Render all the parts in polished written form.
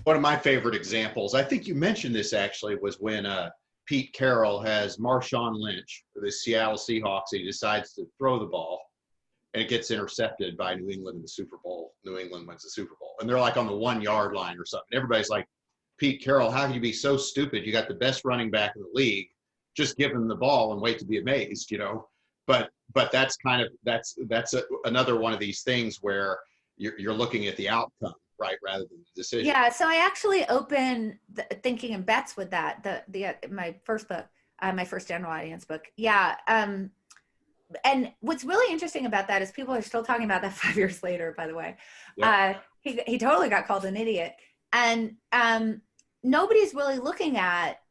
one of my favorite examples, I think you mentioned this actually, was when Pete Carroll has Marshawn Lynch for the Seattle Seahawks. He decides to throw the ball, and it gets intercepted by New England in the Super Bowl. New England wins the Super Bowl. And they're like on the 1 yard line or something. Everybody's like, Pete Carroll, how can you be so stupid? You got the best running back in the league. Just give him the ball and wait to be amazed, you know? But that's kind of, another one of these things where you're looking at the outcome, right? Rather than the decision. Yeah. So I actually open Thinking in Bets with that, my first book, my first general audience book. Yeah. And what's really interesting about that is people are still talking about that 5 years later, by the way. Yep. He totally got called an idiot. And nobody's really looking at,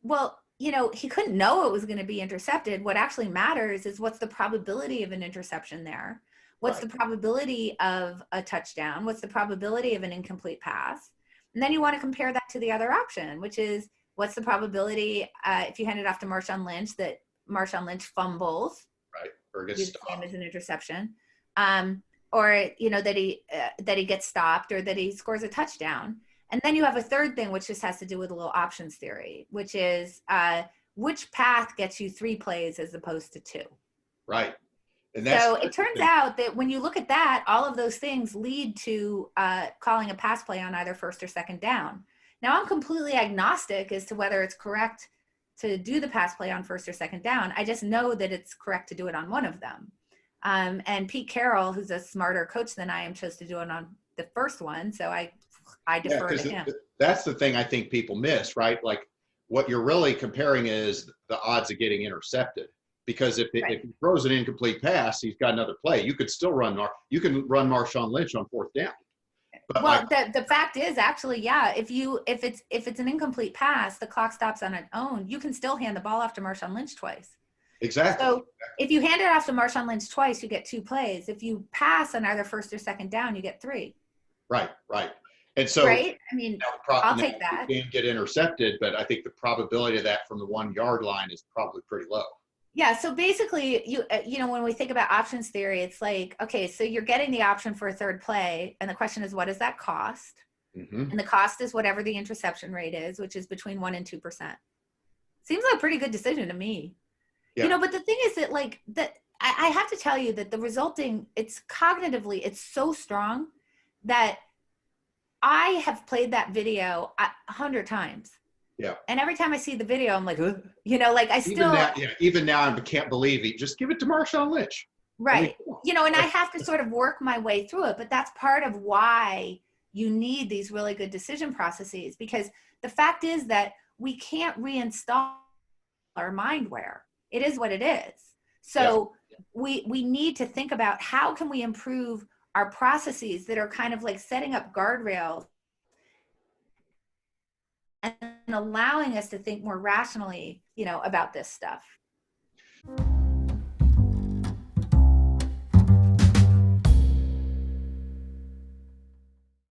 well, you know, he couldn't know it was going to be intercepted. What actually matters is what's the probability of an interception there? What's the probability of a touchdown? What's the probability of an incomplete pass? And then you want to compare that to the other option, which is what's the probability if you hand it off to Marshawn Lynch that Marshawn Lynch fumbles, or gets stopped as an interception, or you know that he gets stopped, or that he scores a touchdown. And then you have a third thing, which just has to do with a little options theory, which is which path gets you 3 plays as opposed to 2. Right. And so it turns out that when you look at that, all of those things lead to calling a pass play on either first or second down. Now, I'm completely agnostic as to whether it's correct to do the pass play on first or second down. I just know that it's correct to do it on one of them. And Pete Carroll, who's a smarter coach than I am, chose to do it on the first one. So I defer to him. That's the thing I think people miss, right? Like what you're really comparing is the odds of getting intercepted. Because if he throws an incomplete pass, he's got another play. You could still run Marshawn Lynch on 4th down. But well, the fact is actually, yeah, if it's an incomplete pass, the clock stops on its own. You can still hand the ball off to Marshawn Lynch twice. Exactly. So if you hand it off to Marshawn Lynch twice, you get 2 plays. If you pass on either first or second down, you get 3. Right. And so, right? I mean, I'll take that. You can get intercepted, but I think the probability of that from the 1 yard line is probably pretty low. Yeah. So basically, you know, when we think about options theory, it's like, okay, so you're getting the option for a third play. And the question is, what does that cost? Mm-hmm. And the cost is whatever the interception rate is, which is between 1% and 2%. Seems like a pretty good decision to me. Yeah. You know, but the thing is that like that, I have to tell you that the resulting, it's cognitively, it's so strong that I have played that video 100 times. Yeah. And every time I see the video, I'm like, ugh. You know, like I still. Even now, I can't believe it. Just give it to Marshawn Lynch. Right. I mean, you know, and I have to sort of work my way through it. But that's part of why you need these really good decision processes, because the fact is that we can't reinstall our mindware. It is what it is. So we need to think about how can we improve our processes that are kind of like setting up guardrails and allowing us to think more rationally, you know, about this stuff.